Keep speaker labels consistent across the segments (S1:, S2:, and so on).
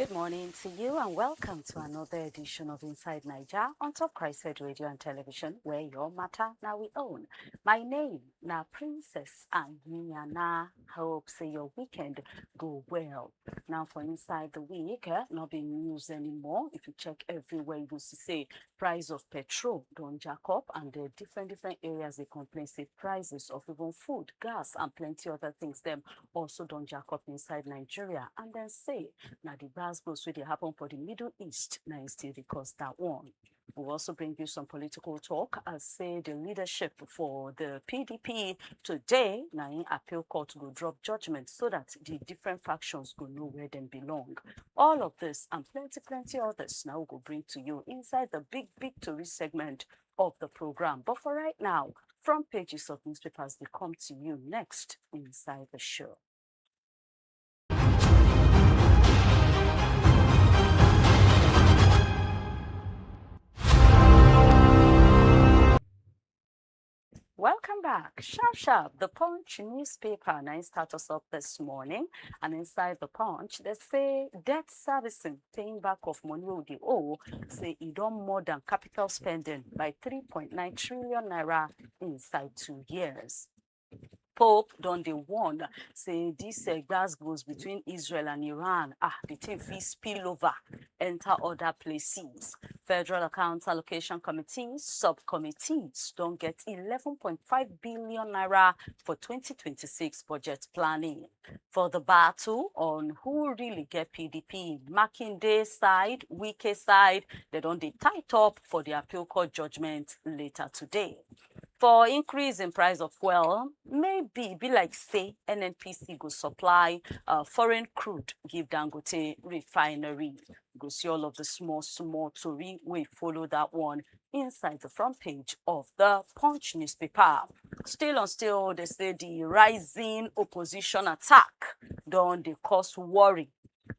S1: Good morning to you and welcome to another edition of Inside Naija on Top Crisis Radio and Television, where your matter now we own. My name na Princess Anyana. Hope say your weekend go well. Now for inside the week, not being news anymore. If you check everywhere, you will see price of petrol don't jack up, and the different areas they complain say prices of even food, gas, and plenty other things them also don't jack up inside Nigeria. And then say now the goes where they happen for the Middle East, now still because that one. We'll also bring you some political talk. As say the leadership for the PDP today, now in appeal court will drop judgment so that the different factions will know where they belong. All of this and plenty others now we'll bring to you inside the big tourist segment of the program. But for right now, front pages of newspapers they come to you next inside the show. Welcome back. Sharp. The Punch newspaper now start us up this morning. And inside the Punch, they say debt servicing, paying back of money we dey owe, say it don't more than capital spending by 3.9 trillion naira inside 2 years. Pope don dey warn say dis gas goes between Israel and Iran. The thing fit spill over, enter other places. Federal Account Allocation Committee subcommittees don't get 11.5 billion naira for 2026 budget planning. For the battle on who really get PDP, Makinde side, Wike side, they don't dey tight up for the appeal court judgment later today. For increase in price of fuel, maybe be like say NNPC go supply foreign crude give Dangote refinery. Go see all of the small tori we follow that one inside the front page of the Punch newspaper. Still, they say the rising opposition attack don dey cause worry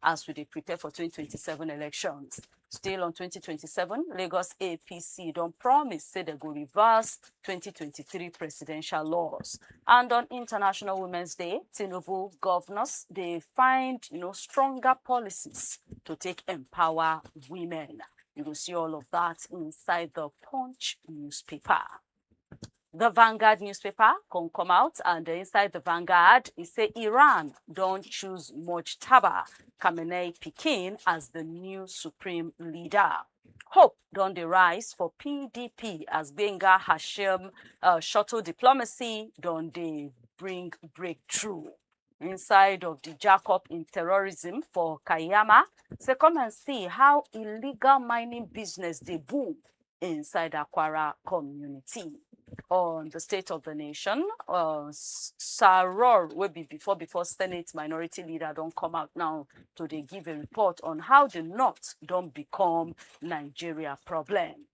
S1: as we dey prepare for 2027 elections. Still on 2027, Lagos APC don't promise say they go reverse 2023 presidential laws. And on International Women's Day, Tinubu governors, they find stronger policies to take empower women. You will see all of that inside the Punch newspaper. The Vanguard newspaper can come out, and inside the Vanguard, it say Iran don't choose Mojtaba Khamenei pikin as the new supreme leader. Hope don't rise for PDP as Benga Hashem shuttle diplomacy don't they bring breakthrough. Inside of the jack-up in terrorism for Kayama, say come and see how illegal mining business they boom inside Akwara community. On the State of the Nation, Saror will be before Senate minority leader don't come out now to they give a report on how the North don't become Nigeria problem.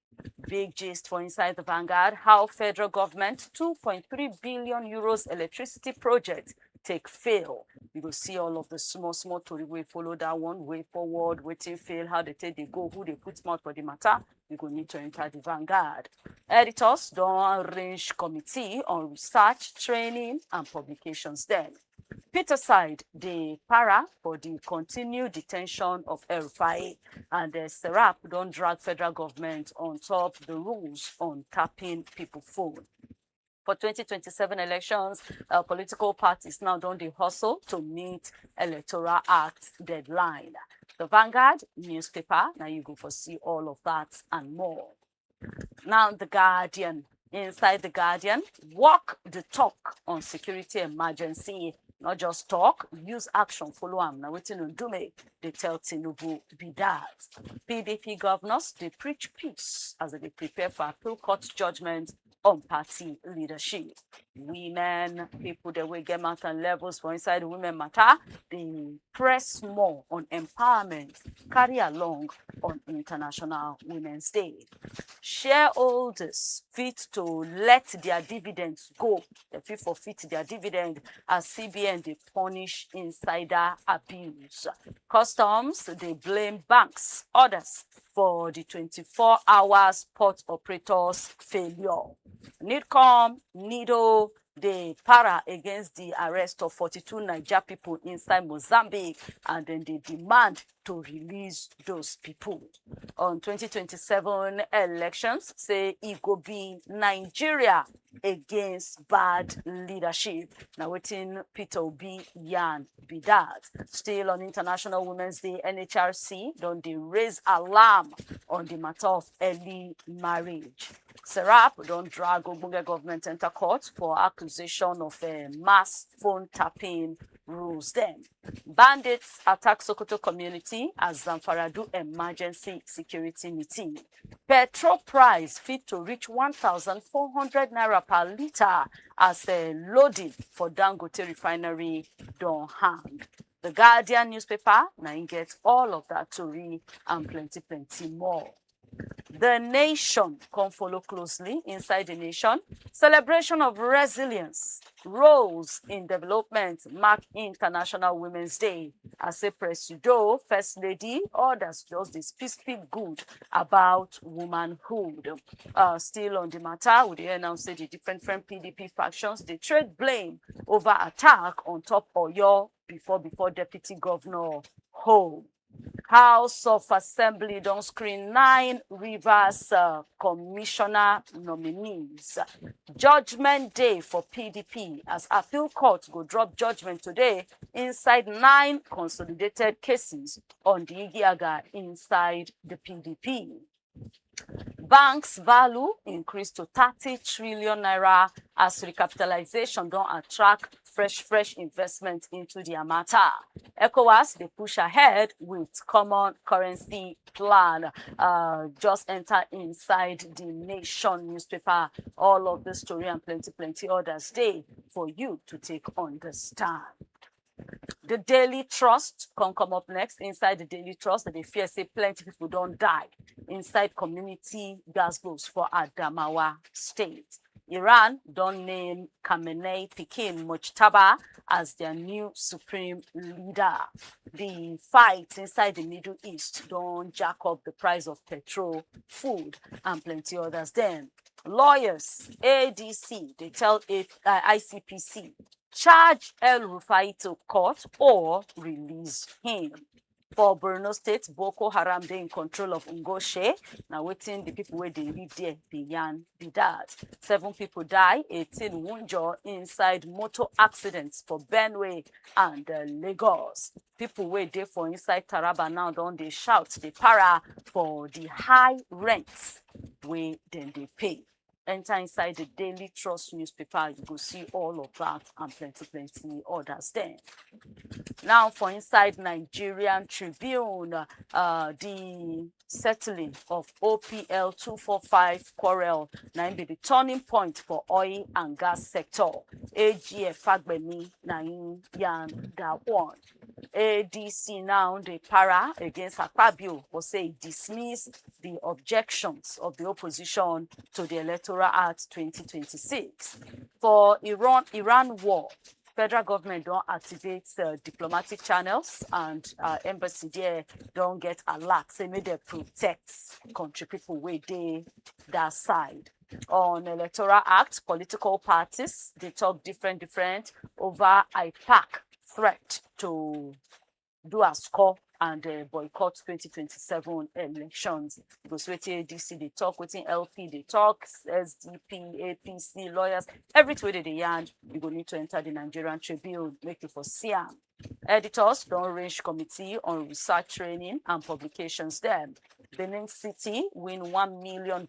S1: Big gist for inside the Vanguard, how federal government 2.3 billion euros electricity project take fail. You will see all of the small story we follow that one, way forward, waiting fail, how they take they go, who they put smart for the matter. We go need to enter the Vanguard. Editors don't arrange committee on research, training, and publications then. Peter side, the para for the continued detention of El-Rufai, and the Serap don't drag federal government on top the rules on tapping people's phone. For 2027 elections, political parties now don't they hustle to meet Electoral Act deadline. The Vanguard newspaper, now you go for see all of that and more. Now the Guardian. Inside the Guardian, walk the talk on security emergency. Not just talk, use action, follow am. Now waiting on Dume, they tell Tinubu be that. PDP governors, they preach peace as they prepare for appeal court judgment on party leadership. Women, people that will get mountain levels for inside the women matter, they press more on empowerment, carry along on International Women's Day. Shareholders fit to let their dividends go. They fit forfeit their dividend as CBN they punish insider abuse. Customs they blame banks, others for the 24 hours port operators failure. NIDCOM, NIDO, they para against the arrest of 42 Naija people inside Mozambique, and then they demand to release those people. On 2027 elections, say it go be Nigeria against bad leadership. Now waiting Peter Obi Yan be that. Still on International Women's Day, NHRC don't they raise alarm on the matter of early marriage. Serap don't drag Ogbonge government enter court for accusation of mass phone tapping rules. Then bandits attack Sokoto community as Zamfara do emergency security meeting. Petrol price fit to reach 1,400 naira per litre as a loading for Dangote refinery don't hang. The Guardian newspaper now get all of that to read and plenty more. The Nation come follow closely. Inside the Nation, celebration of resilience, roles in development mark International Women's Day. As a Presido, First Lady, others just they speak good about womanhood. Still on the matter, we announce the different PDP factions, they trade blame over attack on top Oyo before Deputy Governor Home. House of Assembly don't screen 9 Rivers Commissioner nominees. Judgment day for PDP as appeal court go drop judgment today inside 9 consolidated cases on the Igiaga inside the PDP. Banks value increased to 30 trillion naira as recapitalization don't attract fresh investment into the matter. ECOWAS, they push ahead with common currency plan. Just enter inside the Nation newspaper. All of the story and plenty others day for you to take understand. The Daily Trust can come up next. Inside the Daily Trust, they fear say plenty people don't die inside community gas goes for Adamawa State. Iran don't name Khamenei pikin Mojtaba as their new supreme leader. The fight inside the Middle East don't jack up the price of petrol, food, and plenty others. Then lawyers, ADC, they tell ICPC, charge El Rufai to court or release him. For Borno State, Boko Haram they in control of Ngoshe. Now waiting the people where they live there, beyond be that. 7 people die, 18 wunjure inside motor accidents for Benue and Lagos. People where they for inside Taraba now don't they shout, they para for the high rents where then they pay. Enter inside the Daily Trust newspaper, you go see all of that and plenty others there. Now for inside Nigerian Tribune, the settling of OPL 245 quarrel now be the turning point for oil and gas sector. AGF Fagbemi Nain Yan that one. ADC now the para against Akpabio will say dismiss the objections of the opposition to the Electoral Act 2026. For Iran war, federal government don't activate diplomatic channels and embassy there don't get alert. Say may they protect country people where they that side. On Electoral Act, political parties they talk different over IPAC threat to do a score and boycott 2027 elections. Because with ADC they talk, with LP they talk, SDP, APC, lawyers, everywhere they yarn, you go need to enter the Nigerian Tribune, make it for Siam. Editors don't range committee on research training and publications there. Benin City win $1 million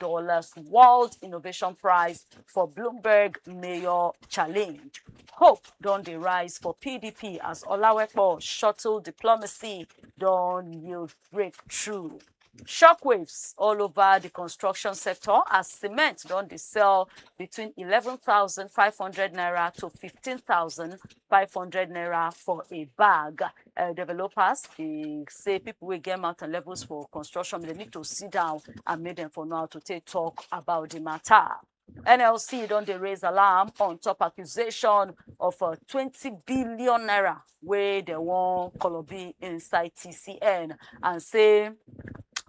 S1: World Innovation Prize for Bloomberg Mayor Challenge. Hope don't they rise for PDP as Olawepo shuttle diplomacy don't yield breakthrough. Shockwaves all over the construction sector as cement don't they sell between 11,500 naira to 15,500 naira for a bag. Developers they say people will get mountain levels for construction. They need to sit down and make them for now to take talk about the matter. NLC don't they raise alarm on top accusation of 20 billion naira where they want Kolobi inside TCN and say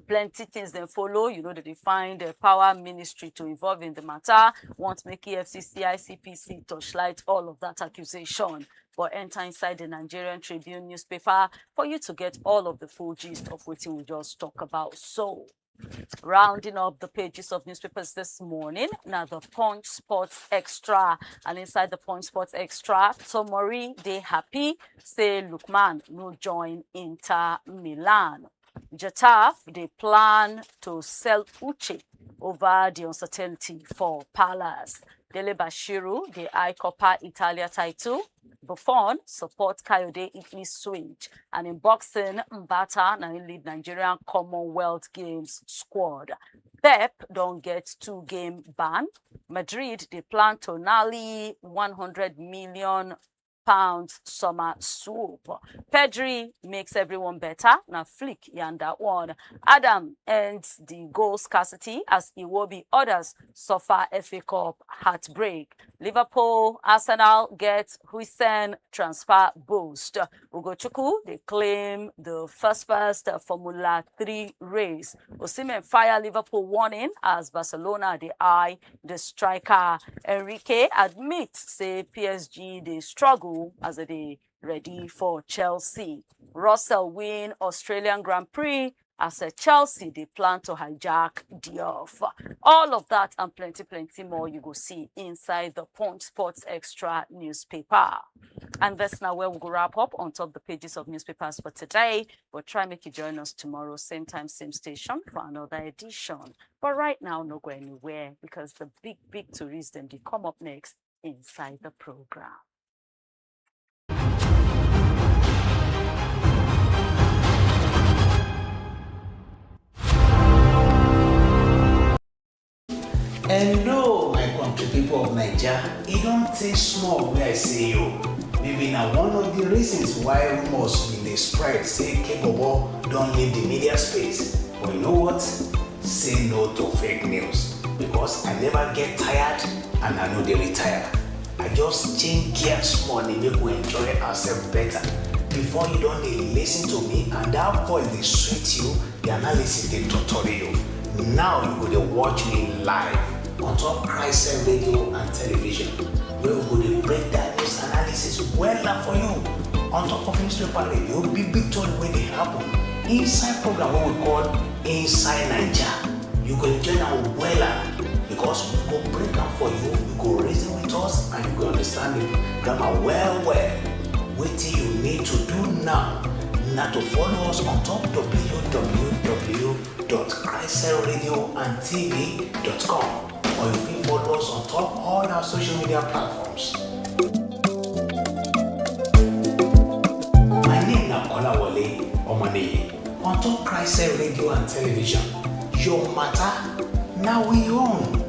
S1: Plenty things then follow. You know, they find the power ministry to involve in the matter. Want to make EFCC, ICPC touchlight all of that accusation. But enter inside the Nigerian Tribune newspaper for you to get all of the full gist of what we just talk about. So, rounding up the pages of newspapers this morning, now the Punch Sports Extra. And inside the Punch Sports Extra, Tomori, they happy, say Lookman no join Inter Milan. Getafe, they plan to sell Uche over the uncertainty for Palace. Dele Bashiru, the I Coppa Italia title. Buffon support Kayode Italy switch. And in boxing, Mbata now lead Nigerian Commonwealth Games squad. Pep don't get 2-game ban. Madrid, they plan to nally 100 million pounds summer swoop. Pedri makes everyone better. Now Flick yanda one. Adam ends the goal scarcity as Iwobi others suffer FA Cup heartbreak. Liverpool, Arsenal get Hussein transfer boost. Ugochukwu, they claim the first Formula 3 race. Osimhen fire Liverpool warning as Barcelona they eye the striker. Enrique admits say PSG they struggle as they ready for Chelsea. Russell win Australian Grand Prix as a Chelsea they plan to hijack Diouf. All of that and plenty more you go see inside the Punch Sports Extra newspaper. And that's now where we'll go wrap up on top the pages of newspapers for today. But try make you join us tomorrow, same time, same station for another edition. But right now, no go anywhere because the big tourists then they come up next inside the program.
S2: Hello, my country people of Naija. It don't take small where I say you. Maybe now one of the reasons why rumors in the spread say Kebobo don't leave the media space. But you know what? Say no to fake news. Because I never get tired and I know they retire. I just change gears small and make we enjoy ourselves better. Before you don't listen to me and that voice they sweet you, the analysis they tutorial you. Now you go to watch me live on top Crisis Radio and Television, where we go to break down news analysis well for you. On top of newspaper radio, big story where they happen. Inside program what we call Inside Naija. You go join our well because we go break down for you, you go reason with us and you go understand the grammar well. What you need to do now to follow us on top www.criselradioandtv.com or you can follow us on top all our social media platforms. My name is Kolawole Omane. On top Chrysler Radio and Television, your matter now we own.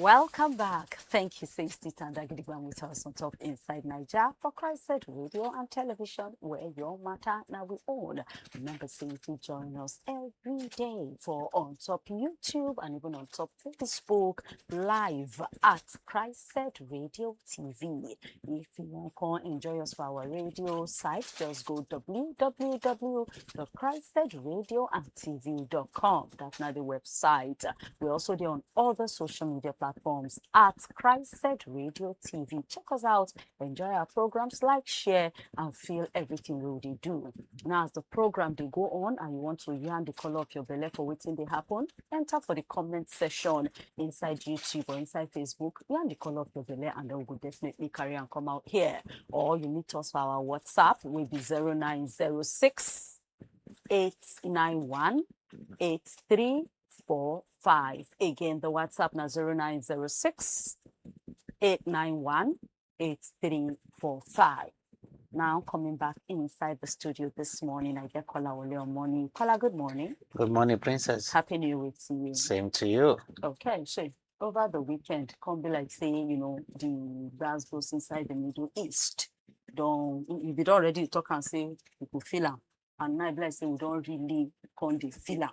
S1: Welcome back. Thank you, Safety Tandagidigban with us on top Inside Naija for Christ Radio and Television, where your matter now we own. Remember, to join us every day for on top YouTube and even on top Facebook live at Christ Radio TV. If you want to enjoy us for our radio site, just go www.christradioandtv.com. That's now the website. We're also there on other social media platforms at Christ Radio TV. Check us out, enjoy our programs, like, share, and feel everything we already do. Now, as the program they go on and you want to yarn the color of your belly for waiting they happen, enter for the comment section inside YouTube or inside Facebook, yarn the color of your belly and then we will definitely carry and come out here. Or you meet us for our WhatsApp, will be 0906 891 8345. Again, the WhatsApp now 0906 891 8345. Now coming back inside the studio this morning, I get Kola Ole morning. Kola, good morning.
S2: Good morning, Princess.
S1: Happy New Year to you.
S2: Same to you.
S1: Okay, so over the weekend, come be like saying, you know, the gas goes inside the Middle East. Don't if you don't already talk and say you could feel them. And now like say we don't really come the feel them.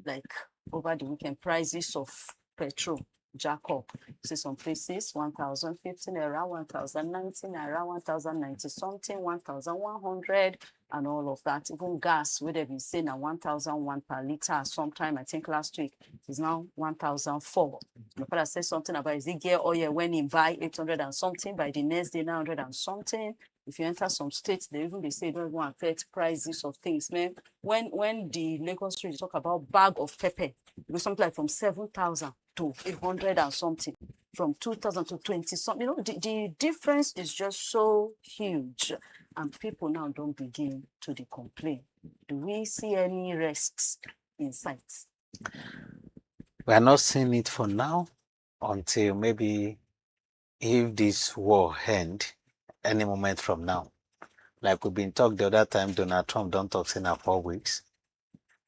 S1: like over the weekend, prices of petrol jack up. See some places 1,015 naira, 1,019 naira, 1,090 something, 1,100, and all of that. Even gas, where they've been saying now 1,001 per liter. Sometime I think last week is now 1,004. My father said something about is it gear oil when he buy 800 and something, by the next day 900 and something. If you enter some states, they say don't even affect prices of things. Man, when the Lagos Street talk about bag of pepper, it was something like from 7,000 to 800 and something, from 2,000 to 20 something. You know, the difference is just so huge, and people now don't begin to complain. Do we see any risks in sight?
S2: We are not seeing it for now until maybe if this war end any moment from now. Like we've been talking the other time, Donald Trump don't talk in 4 weeks.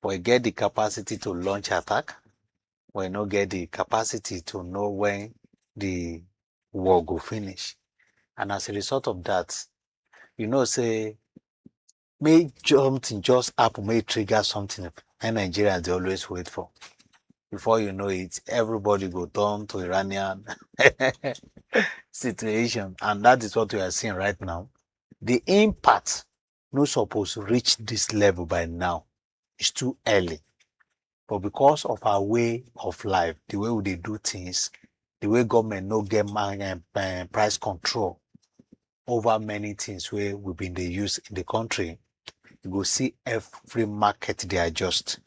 S2: We get the capacity to launch attack. We not get the capacity to know when the war go finish. And as a result of that, you know, say, may something just happen, may trigger something, and Nigerians they always wait for. Before you know it, everybody go turn to Iranian situation. And that is what we are seeing right now. The impact no supposed to reach this level by now. It's too early. But because of our way of life, the way we do things, the way government no get price control over many things where we've been they use in the country, you go see every market they adjust.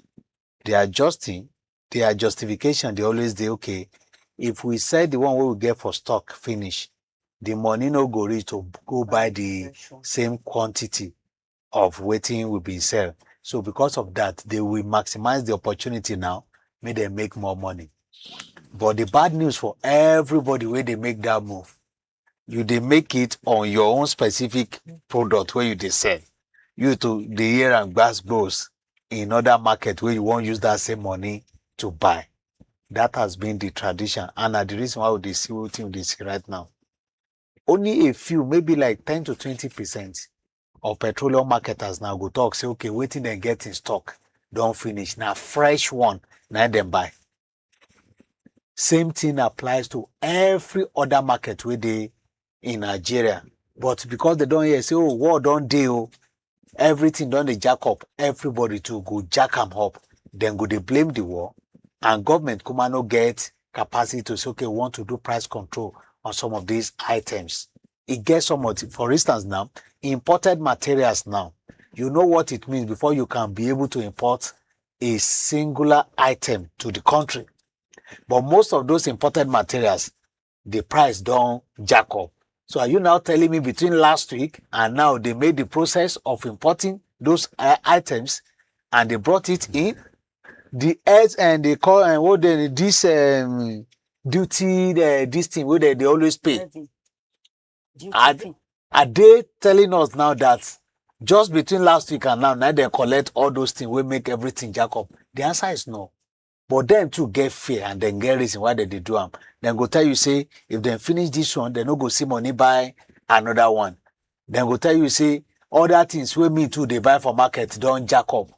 S2: They are adjusting, their justification, they always say, okay, if we sell the one we get for stock finish, the money no go reach to go buy the same quantity of waiting will be sell. So because of that, they will maximize the opportunity now, may they make more money. But the bad news for everybody where they make that move, they make it on your own specific product where they sell. You to the year and glass blows in other market where you won't use that same money to buy. That has been the tradition, and the reason why they see what they see right now. Only a few, maybe like 10 to 20% of petroleum marketers now go talk, say, okay, waiting and get in stock, don't finish. Now fresh one, now them buy. Same thing applies to every other market where they in Nigeria. But because they don't hear, say, oh, war don't deal, everything done they jack up, everybody to go jack them up, then go they blame the war, and government come no get capacity to say, okay, we want to do price control on some of these items. It gets some of it. For instance, now, imported materials now, you know what it means before you can be able to import a singular item to the country. But most of those imported materials, the price don't jack up. So are you now telling me between last week and now they made the process of importing those items and they brought it in? The edge and they call and what they this duty this thing where they always pay. Are they telling us now that just between last week and now they collect all those things will make everything jack up? The answer is no. But them too get fear and then get reason why they do them. Then go tell you say if they finish this one, they no go see money buy another one. Then go tell you say other things where me too they buy for market don't jack up.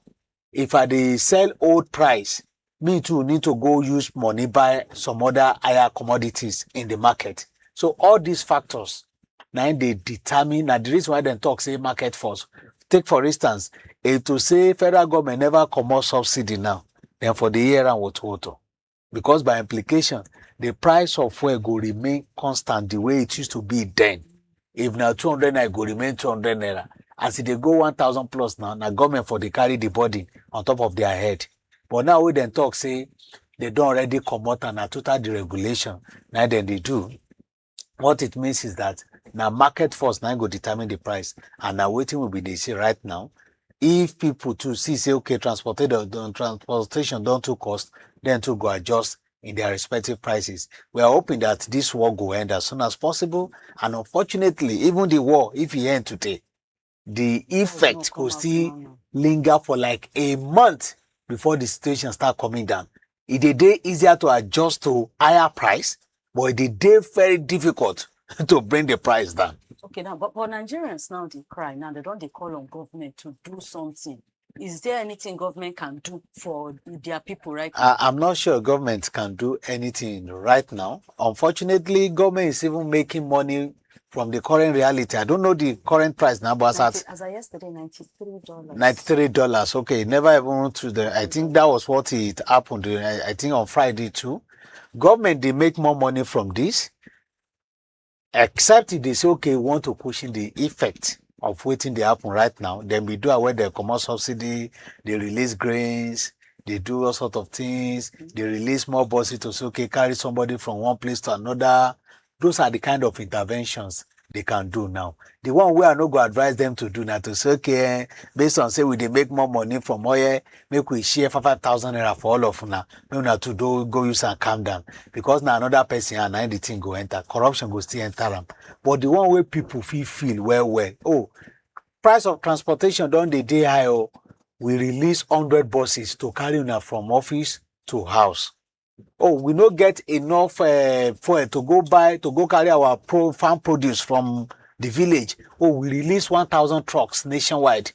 S2: If they sell old price, me too need to go use money buy some other higher commodities in the market. So all these factors now they determine. Now the reason why they talk say market force. Take for instance, if to say federal government never commot subsidy now, then for the year and water. Because by implication, the price of fuel go remain constant the way it used to be then. If now 200 naira go remain 200 naira. As they go 1,000 plus now government for they carry the body on top of their head. But now we then talk say they don't already come out and total deregulation. Now then they do. What it means is that now market force now go determine the price, and now waiting will be they see right now. If people to see say okay transportation don't to cost, then to go adjust in their respective prices. We are hoping that this war will end as soon as possible. And unfortunately, even the war, if it end today, the effect could still linger for like a month before the situation start coming down. It is day easier to adjust to higher price, but it is very difficult to bring the price down.
S1: Okay, now, but Nigerians now they cry now. They don't call on government to do something. Is there anything government can do for their people right now?
S3: I'm not sure government can do anything right now. Unfortunately, government is even making money from the current reality. I don't know the current price now, but
S1: As of yesterday, $93.
S3: $93. Okay, never even went to the. I think that was what it happened. I think on Friday too. Government they make more money from this, except if they say okay, we want to cushion the effect of waiting they happen right now. Then we do away the common subsidy, they release grains, they do all sort of things, they release more buses to say okay, carry somebody from one place to another. Those are the kind of interventions they can do now. The one where I no go advise them to do now to say okay, based on say we they make more money from oil, make we share 5,000 naira for all of now. Maybe now to do go use and calm down because now another person and now the thing go enter, corruption go still enter them. But the one where people feel well, oh, price of transportation don't they day high, oh, we release 100 buses to carry una from office to house. Oh, we no get enough fuel to go carry our farm produce from the village. Oh, we release 1,000 trucks nationwide.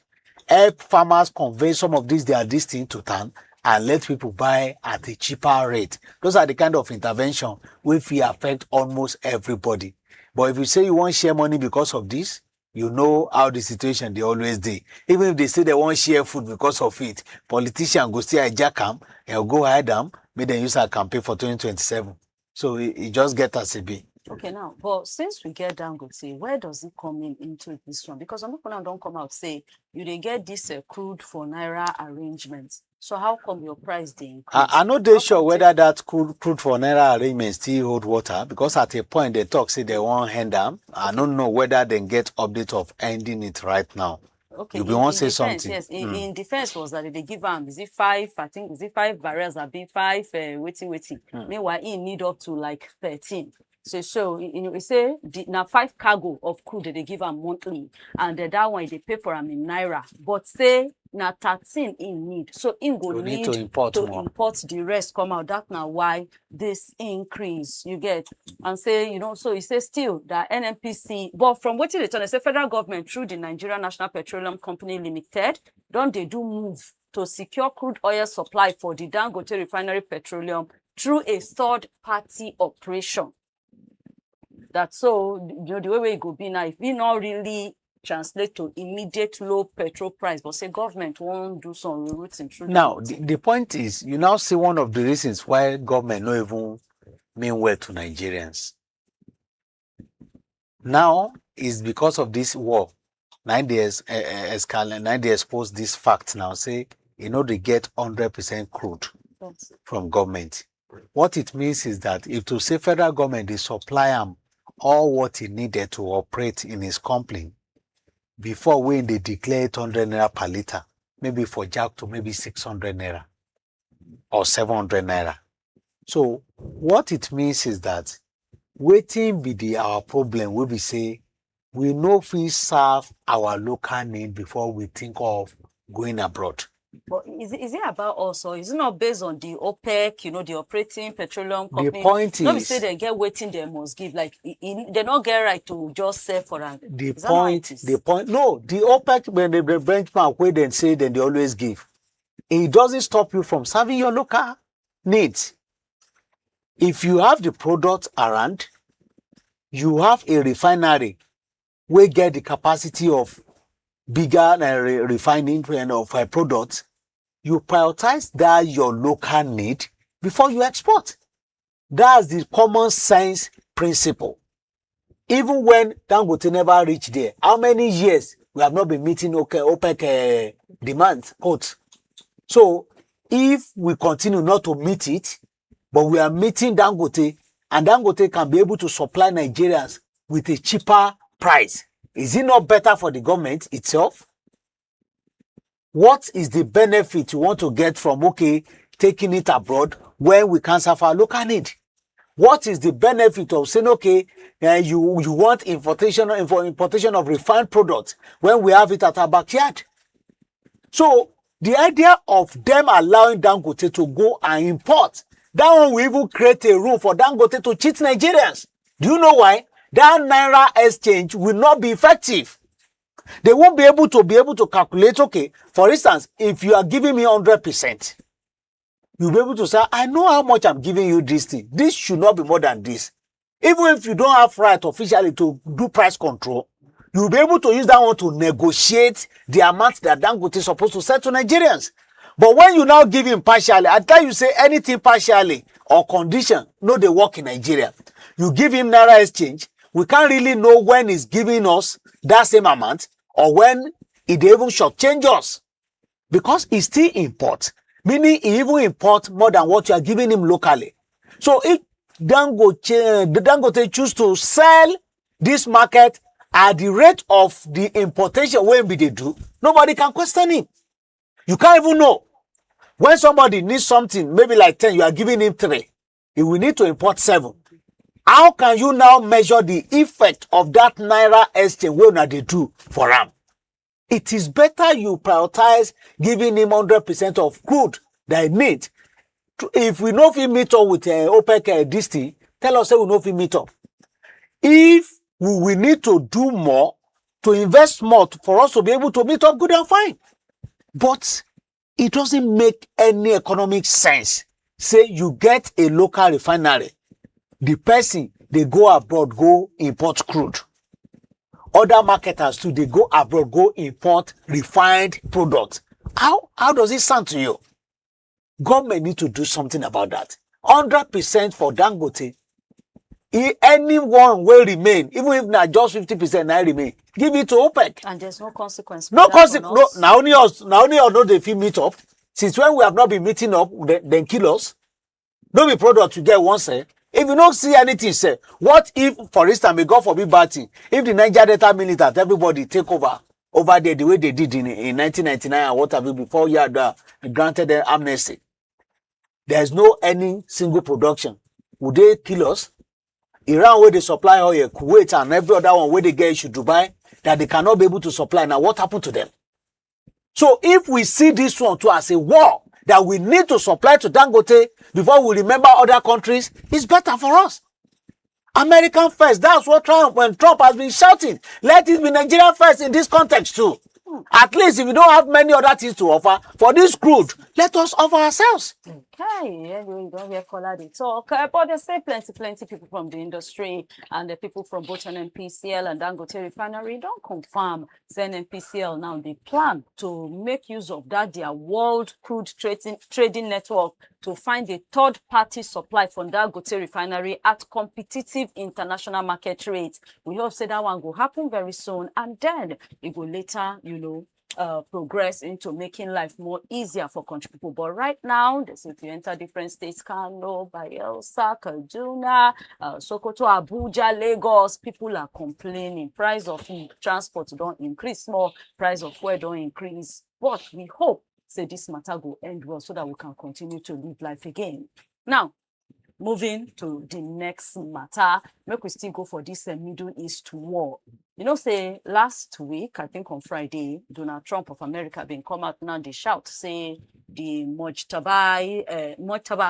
S3: Help farmers convey some of this thing to town and let people buy at a cheaper rate. Those are the kind of intervention which will affect almost everybody. But if you say you want share money because of this, you know how the situation they always do. Even if they say they want share food because of it, politicians go still hijack them and go hide them, make them use our campaign for 2027. So it just get us a bit.
S1: Okay, now, but since we get Dangote, where does it come into this one? Because some people don't come out say you they get this crude for naira arrangements. So how come your price they increase?
S3: I know they sure whether that crude for naira arrangement still hold water because at a point they talk say they want hand them. I don't know whether they get update of ending it right now.
S1: Okay,
S3: you be want say
S1: defense,
S3: something.
S1: Yes, in defense was that they give them is it 5? I think is it 5 barrels that be 5 waiting. Meanwhile, he need up to like 13. So you say now 5 cargo of crude that they give them monthly, and that one they pay for them in naira. But say now 13 in need, so in go need
S3: to import
S1: the rest come out. That now why this increase you get and say so you say still that NNPC, but from what they say federal government through the Nigerian National Petroleum Company Limited don't they do move to secure crude oil supply for the Dangote Refinery Petroleum through a third party operation. That's so the way it go be now, if we not really translate to immediate low petrol price, but say government won't do some rerouting through.
S3: Now, the point is, you now see one of the reasons why government not even mean well to Nigerians. Now is because of this war. 9 days escalate, 9 days expose this fact now. Say, they get 100% crude from government. What it means is that if to say federal government, they supply them all what he needed to operate in his company before when they declare 800 naira per liter, maybe for jack to maybe 600 naira or 700 naira. So what it means is that waiting be our problem will be say we know if we serve our local need before we think of going abroad.
S1: But is it about also? Is it not based on the OPEC, the operating petroleum company?
S3: The point
S1: not
S3: is,
S1: say they get waiting they must give. Like they don't get right to just sell for them.
S3: The point. No, the OPEC when they benchmark where they say then they always give. It doesn't stop you from serving your local needs. If you have the product around, you have a refinery where get the capacity of bigger refining of products, you prioritize that your local need before you export. That's the common sense principle. Even when Dangote never reached there, how many years we have not been meeting OPEC demand quotes? So if we continue not to meet it, but we are meeting Dangote, and Dangote can be able to supply Nigerians with a cheaper price, is it not better for the government itself? What is the benefit you want to get from taking it abroad when we can serve our local need? What is the benefit of saying you want importation of refined products when we have it at our backyard? So the idea of them allowing Dangote to go and import, that one will even create a room for Dangote to cheat Nigerians. Do you know why? That naira exchange will not be effective. they won't be able to calculate, okay, for instance, if you are giving me 100%, you'll be able to say, I know how much I'm giving you this thing. This should not be more than this. Even if you don't have right officially to do price control, you'll be able to use that one to negotiate the amount that Dangote is supposed to sell to Nigerians. But when you now give him partially, at time you say anything partially or condition, no, they work in Nigeria. You give him Naira exchange, we can't really know when he's giving us that same amount or when he even shortchange us. Because he still import, meaning he even import more than what you are giving him locally. So if Dangote choose to sell this market at the rate of the importation when they do, nobody can question him. You can't even know. When somebody needs something, maybe like 10, you are giving him 3. He will need to import 7. How can you now measure the effect of that Naira exchange when they do for him? It is better you prioritize giving him 100% of crude that he needs. If we know if he meet up with OPEC this thing, tell us say we know if he meet up. If we need to do more, to invest more for us to be able to meet up, good and fine. But it doesn't make any economic sense. Say you get a local refinery, the person, they go abroad, go import crude. Other marketers too, they go abroad, go import refined products. How does it sound to you? Government need to do something about that. 100% for Dangote. Anyone will remain, even if not just 50% now remain. Give it to OPEC.
S1: And there's no consequence.
S3: No consequence. No, now only us know they feel meet up. Since when we have not been meeting up, then kill us. No be product to get one say. If you don't see anything, say, what if, for instance, may God forbid bad thing, if the Niger data militant, everybody take over there the way they did in 1999 and what have you, before you had granted them amnesty. There's no any single production. Would they kill us? Iran, where they supply oil, Kuwait and every other one where they get issue Dubai, that they cannot be able to supply. Now, what happened to them? So if we see this one too as a war that we need to supply to Dangote before we remember other countries, it's better for us. American first, that's what Trump has been shouting. Let it be Nigeria first in this context too. At least if we don't have many other things to offer, for this crude, let us offer ourselves.
S1: Okay, yeah, we don't hear caller they talk, but they say plenty people from the industry and the people from both NNPCL and Dangote Refinery don't confirm. Say NNPCL now they plan to make use of that their world crude trading network to find a third-party supply from Dangote Refinery at competitive international market rates. We hope say that one will happen very soon, and then it will later, progress into making life more easier for country people. But right now, they say if you enter different states, Kano, Bayelsa, Kaduna, Sokoto, Abuja, Lagos, people are complaining. Price of transport don't increase more, price of fuel don't increase. But we hope say this matter will end well so that we can continue to live life again. Now, moving to the next matter, make we still go for this Middle East war. Say last week, I think on Friday, Donald Trump of America been come out now, they shout, say the Mojtaba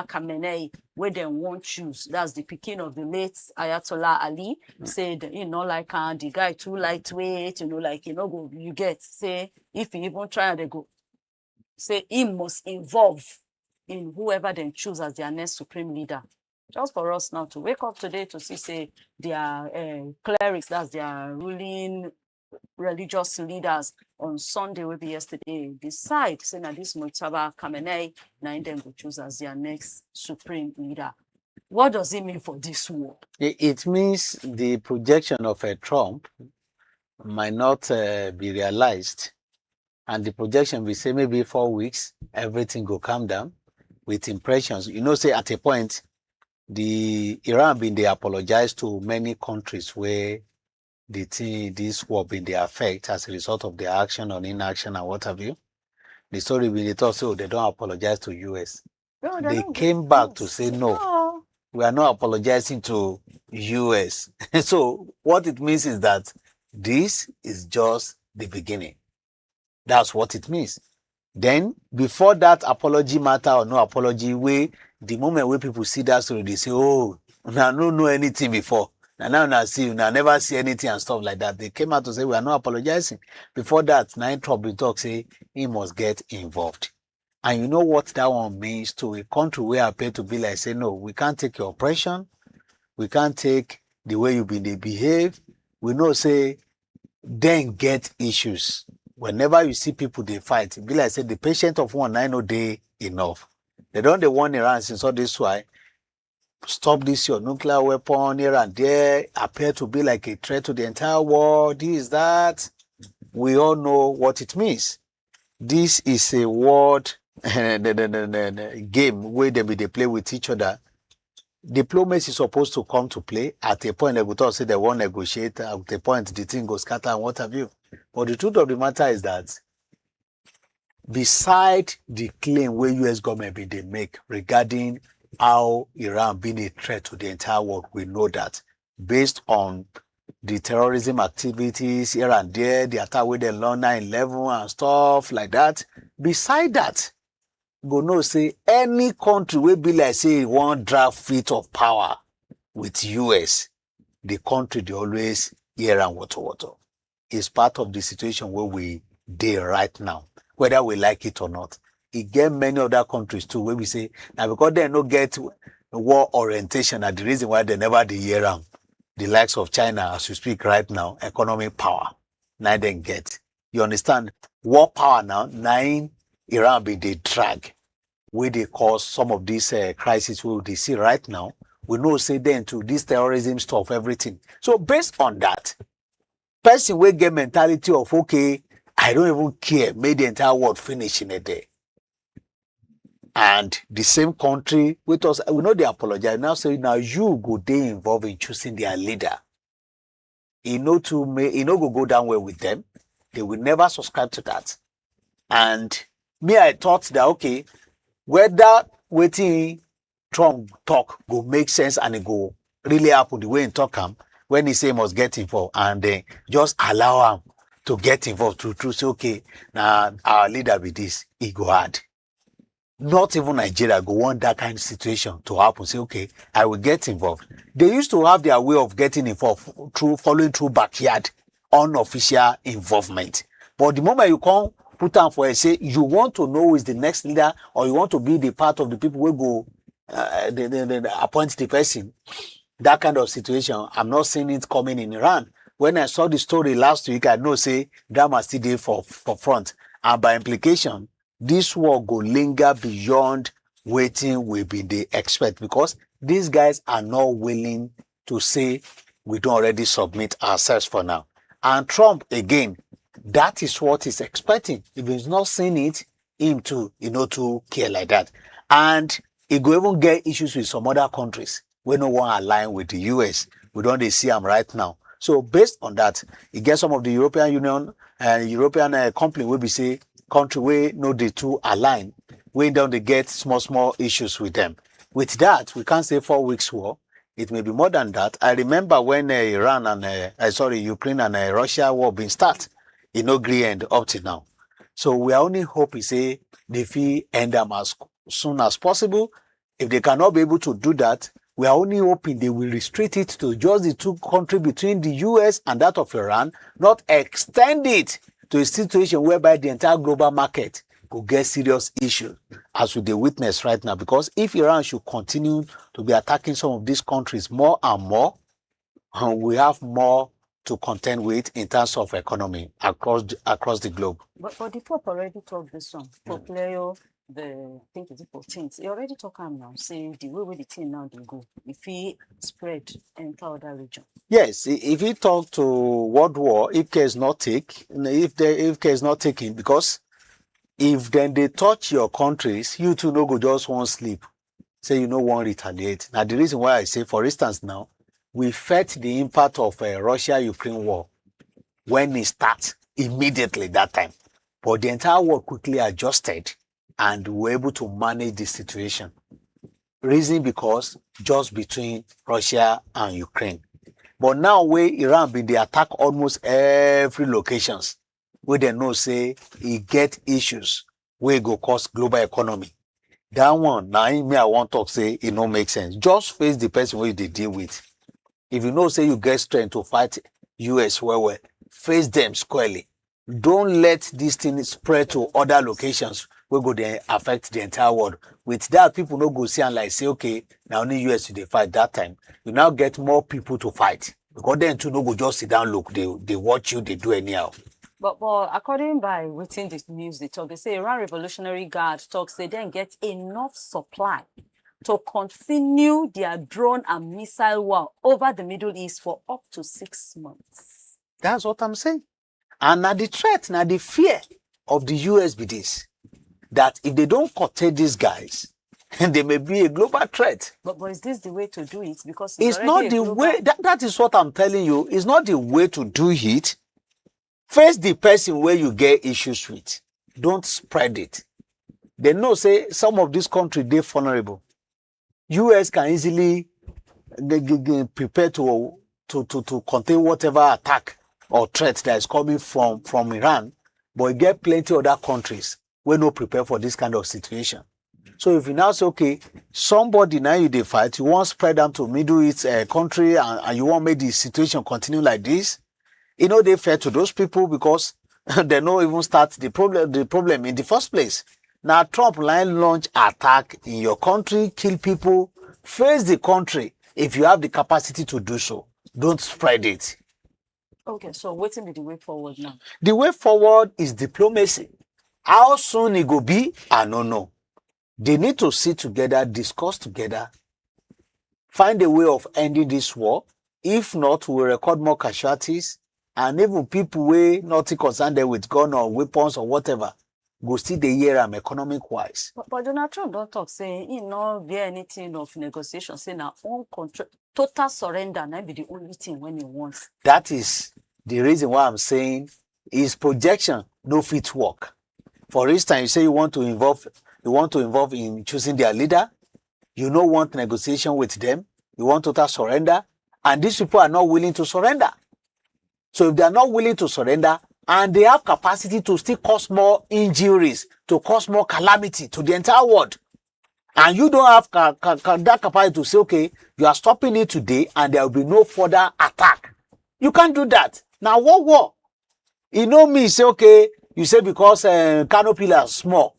S1: Khamenei, where they won't choose. That's the pikin of the late Ayatollah Ali. Said, like the guy too lightweight, you get, say, if you even try, they go, say he must involve in whoever they choose as their next supreme leader. Just for us now to wake up today to see, say, their clerics, that's their ruling religious leaders on Sunday, will be yesterday, decide, say, now this Mojtaba Khamenei, now them will choose as their next supreme leader. What does it mean for this war?
S3: It means the projection of Trump might not be realized. And the projection, we say maybe 4 weeks, everything will calm down with impressions. Say at a point, the Iran they apologized to many countries where this war been the effect as a result of their action or inaction and what have you. The story they thought so they don't apologize to US.
S1: No,
S3: they came back to say no, we are not apologizing to US. So what it means is that this is just the beginning. That's what it means. Then, before that apology matter or no apology, the moment where people see that story, they say, oh, I don't know anything before. And now see, I never see anything and stuff like that. They came out to say we are not apologizing. Before that, nine trouble talk say he must get involved. And you know what that one means to a country where appear to be like say, no, we can't take your oppression, we can't take the way you been they behave. We know say then get issues. Whenever you see people they fight, be like say the patient of one I know they enough. They don't they want Iran since all this why stop this your nuclear weapon here and there, appear to be like a threat to the entire world. This, that. We all know what it means. This is a word the game where they play with each other. Diplomacy is supposed to come to play. At a point, they go talk, say they won't negotiate. At a point, the thing goes scatter and what have you. But the truth of the matter is that beside the claim where US government they make regarding how Iran being a threat to the entire world, we know that based on the terrorism activities here and there, the attack with the London 9/11 and stuff like that. Beside that, go no say any country will be like say one draft feet of power with US, the country they always hear and water. Is part of the situation where we dey right now, whether we like it or not. It get many other countries too where we say now because they no get war orientation and the reason why they never dey hear am. The likes of China, as we speak right now, economic power, now they get. You understand? War power now, nine Iran be they drag, where they cause some of these crises we they see right now. We know say then to this terrorism stuff, everything. So based on that, person will get mentality of okay, I don't even care, made the entire world finish in a day. And the same country with us, we know they apologize. Now say now you go they involved in choosing their leader. You know go down well with them. They will never subscribe to that. And me, I thought that okay, whether waiting Trump talk go make sense and it go really happen the way he talk him when he say he must get involved and then just allow him to get involved to say okay, now our leader be this, he go hard. Not even Nigeria go want that kind of situation to happen. Say, okay, I will get involved. They used to have their way of getting involved through following through backyard, unofficial involvement. But the moment you come put on for a say, you want to know who is the next leader, or you want to be the part of the people who go appoint the person. That kind of situation, I'm not seeing it coming in Iran. When I saw the story last week, I know say drama still there for front, and by implication, this war go linger beyond waiting we be they expect because these guys are not willing to say we don't already submit ourselves for now. And Trump again, that is what he's expecting. If he's not seeing it, him too, to care like that. And he go even get issues with some other countries. We no one align with the US. We don't they see them right now. So based on that, he gets some of the European Union and European company will be say country where no the two align, when down they get small issues with them. With that, we can't say 4 weeks war. It may be more than that. I remember when Ukraine and Russia war been start, it no agree end up to now. So we are only hope say they fee end them as soon as possible. If they cannot be able to do that, we are only hoping they will restrict it to just the two countries between the US and that of Iran, not extend it to a situation whereby the entire global market could get serious issues as we witness right now. Because if Iran should continue to be attacking some of these countries more and more, we have more to contend with in terms of economy across the globe.
S1: But the Pope already talked this one. Pope Leo, I think it's the 14th. He already talked now, saying the way the thing now they go, if he spread enter other region.
S3: Yes, if he talk to world war, if care is not taken, if care is not taken, because if then they touch your countries, you too no go just won't sleep. Say you no want retaliate. Now the reason why I say, for instance, now we felt the impact of Russia-Ukraine war when it starts immediately that time, but the entire world quickly adjusted and were able to manage the situation. Reason because just between Russia and Ukraine. But now where Iran been they attack almost every locations where they know say it get issues where go cause global economy. That one now me I want to say it no make sense. Just face the person where they deal with. if you know say you get strength to fight US well, face them squarely. Don't let this thing spread to other locations wey go dey affect the entire world. With that, people no go see and like say, okay, na only US you dey fight that time. You now get more people to fight because then too no go just sit down look, they watch you, they do anyhow.
S1: But according by within this news, they talk, they say Iran Revolutionary Guard talks they then get enough supply to continue their drone and missile war over the Middle East for up to 6 months.
S3: That's what I'm saying. And now the threat, now the fear of the US be this, that if they don't curtail these guys, they may be a global threat.
S1: But is this the way to do it? Because
S3: it's not the way, that is what I'm telling you. It's not the way to do it. Face the person where you get issues with. Don't spread it. They know, say, some of these countries, they're vulnerable. US can easily prepare to contain whatever attack or threat that is coming from Iran, but you get plenty other countries where no prepare for this kind of situation. So if you now say, okay, somebody now you dey fight, you want spread them to Middle East country and you want make the situation continue like this, you know, they fair to those people because they no even start the problem in the first place. Now Trump launch attack in your country, kill people, face the country. If you have the capacity to do so, don't spread it.
S1: Okay, so what's be the way forward now?
S3: The way forward is diplomacy. How soon it go be, I don't know. They need to sit together, discuss together, find a way of ending this war. If not, we'll record more casualties, and even people who not concerned them with gun or weapons or whatever go still the year economic wise.
S1: But Donald Trump don't talk say he no be anything of negotiation, say now on control, total surrender now be the only thing when he wants.
S3: That is the reason why I'm saying his projection no fit work. For instance, you say you want to involve in choosing their leader, you don't want negotiation with them, you want total surrender, and these people are not willing to surrender. So if they are not willing to surrender, and they have capacity to still cause more injuries, to cause more calamity to the entire world, and you don't have that capacity to say, okay, you are stopping it today and there will be no further attack. You can't do that. Now, what war? You know me, say, okay, you say because canopy are small,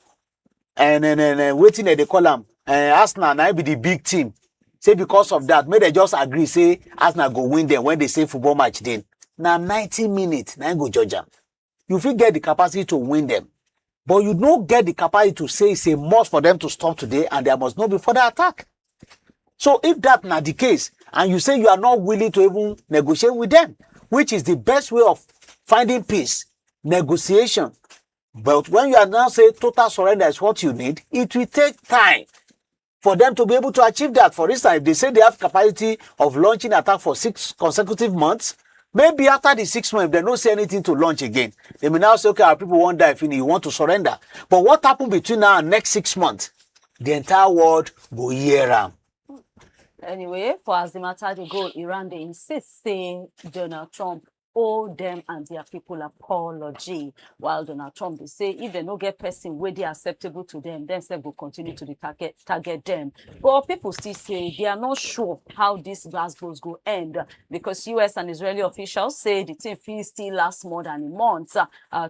S3: and waiting at the column, Arsenal now be the big team. Say because of that, may they just agree, say Arsenal go win them when they say football match then. Now 90 minutes, now go judge them. You feel get the capacity to win them, but you don't get the capacity to say it's a must for them to stop today and there must not be further attack. So if that's not the case, and you say you are not willing to even negotiate with them, which is the best way of finding peace, negotiation. But when you are now saying total surrender is what you need, it will take time for them to be able to achieve that. For instance, if they say they have capacity of launching attack for 6 consecutive months, maybe after the 6 months, if they don't say anything to launch again, they may now say, okay, our people won't die if you want to surrender. But what happened between now and next 6 months? The entire world go hear them.
S1: Anyway, for as the matter they go, Iran, they insist saying Donald Trump owe them and their people apology. While Donald Trump, they say if they don't get person where they acceptable to them, then they will continue to target them. But people still say they are not sure how this goes go end because US and Israeli officials say the thing feels still last more than a month.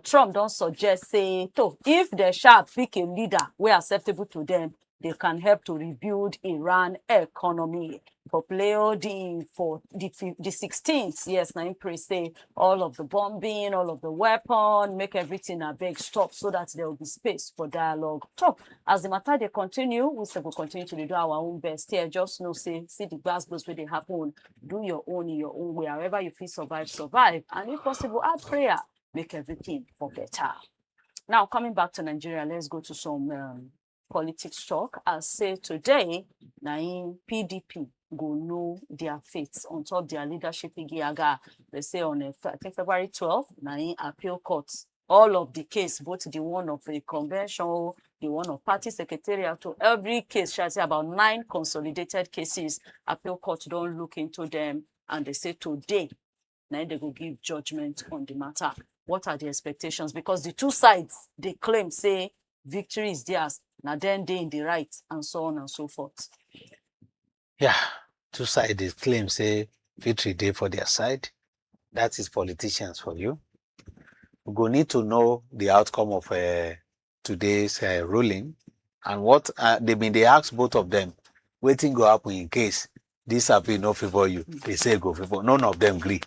S1: Trump don't suggest say, if they shall pick a leader where acceptable to them, they can help to rebuild Iran economy. Popleo for the 16th, yes, now say all of the bombing, all of the weapon, make everything a big stop so that there will be space for dialogue. So as the matter they continue, we still will continue to do our own best here. Just know, see the glass where they happen, do your own in your own way. However you feel survive. And if possible, add prayer, make everything for better. Now coming back to Nigeria, let's go to some politics talk. I say today, PDP go know their fates on top their leadership igiaga. They say on I think February 12th, appeal courts. All of the case, both the one of a convention, the one of party secretariat, to every case, shall I say about 9 consolidated cases, appeal court don't look into them, and they say today, now they will give judgment on the matter. What are the expectations? Because the two sides, they claim, say, victory is theirs. Now then they in the right, and so on and so forth.
S3: Yeah, two-sided claim say victory day for their side. That is politicians for you. We go need to know the outcome of today's ruling and what they ask both of them. Waiting go happen in case this appeal no favor you. They say go favor. None of them agree.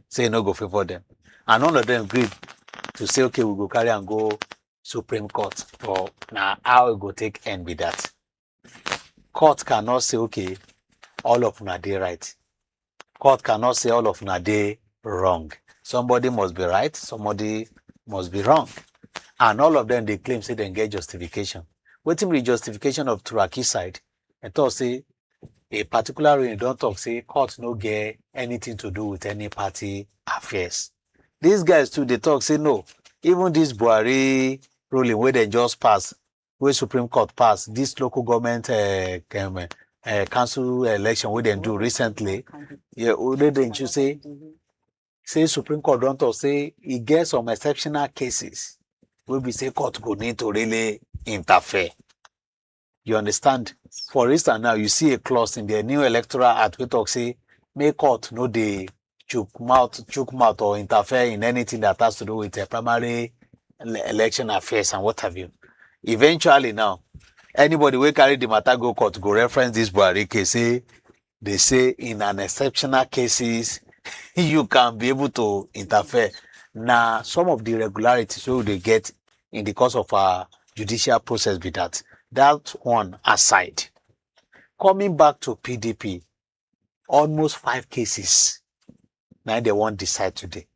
S3: Say no go favor them. And none of them agreed to say, okay, we go carry and go Supreme Court. Or now how we go take end with that. Court cannot say, okay, all of them are they right. Court cannot say all of them are they wrong. Somebody must be right, somebody must be wrong. And all of them, they claim, say, they get justification. Waiting the justification of Turaki side, and talk, say, a particular reason, don't talk, say, court no get anything to do with any party affairs. These guys, too, they talk, say, no, even this Buhari ruling, where they just pass, where Supreme Court passed, this local government council election, where they do recently, yeah, they didn't you say Supreme Court don't talk, say it gets some exceptional cases where we say court go need to really interfere. You understand? For instance, now you see a clause in the new electoral act we talk say make court no dey chook mouth or interfere in anything that has to do with primary election affairs and what have you. Eventually now, anybody wey carry the matter go court go reference this Buhari case, say they say in an exceptional cases you can be able to interfere. Now, some of the irregularities we they get in the course of our judicial process be that. That one aside. Coming back to PDP, almost 5 cases. Now they won't decide today.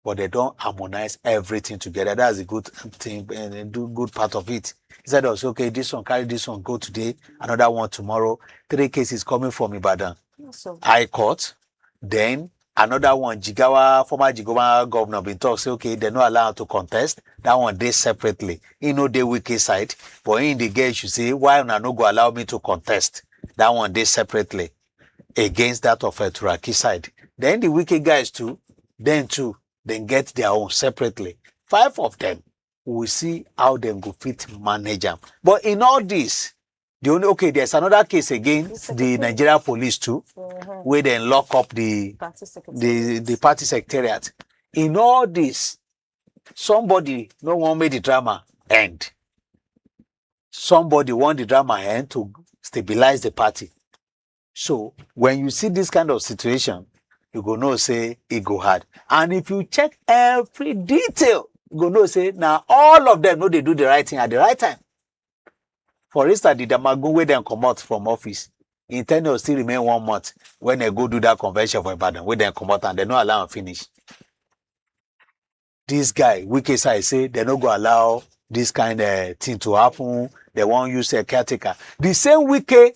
S3: But they don't harmonize everything together. That's a good thing and do good part of it. He said also, okay, this one, carry this one, go today, another one tomorrow. 3 cases coming from Ibadan.
S1: So,
S3: High Court. Then another one, former Jigawa governor been talk, say, okay, they're not allowed to contest. That one they separately. You know, the Wike side. But in the game, you say, why not no go allow me to contest? That one they separately. Against that of a Turaki side. Then the Wike guys too, then get their own separately. 5 of them, we see how them go fit manage them. But in all this, there's another case against the Nigeria police too, where they lock up the party secretariat. In all this, somebody no one made the drama end. Somebody want the drama end to stabilize the party. So when you see this kind of situation, you go know say it go hard. And if you check every detail, you go know say now all of them know they do the right thing at the right time. For instance, the Damagun where they come out from office, in tenure still remain 1 month when they go do that convention for Ibadan, where they come out and they not allow them finish. This guy, Wike side say they not go allow this kind of thing to happen. They won't use a caretaker. The same Wike,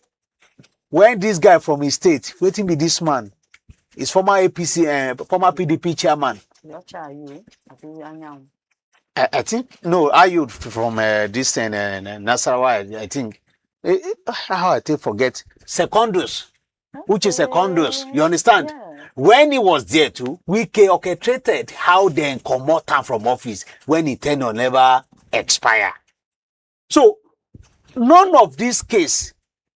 S3: when this guy from his state, waiting be this man, is former APC, former PDP chairman. I think no, Ayud from this Nasarawa, I think. How I forget Secondus, which is Secondus. You understand?
S1: yeah.
S3: When he was there too, Wike orchestrated how they come out from office when he tenure never expire. So none of this case.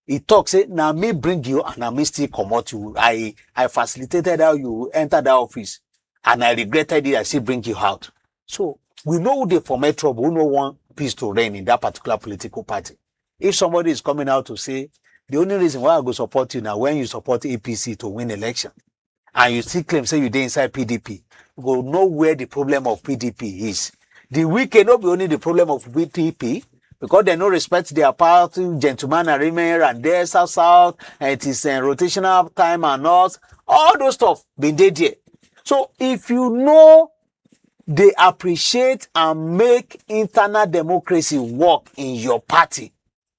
S3: He talks, say, now me bring you and I me still come out you. I facilitated how you enter the office and I regretted it. I still bring you out. So we know who they format trouble, who no want peace to reign in that particular political party. If somebody is coming out to say, the only reason why I go support you now, when you support APC to win election, and you still claim, say you dey inside PDP, you go know where the problem of PDP is. The Wike not be only the problem of PDP, because they no respect their party, gentleman agreement, and there, south, and it is rotational time and all those stuff been there. So if you know they appreciate and make internal democracy work in your party,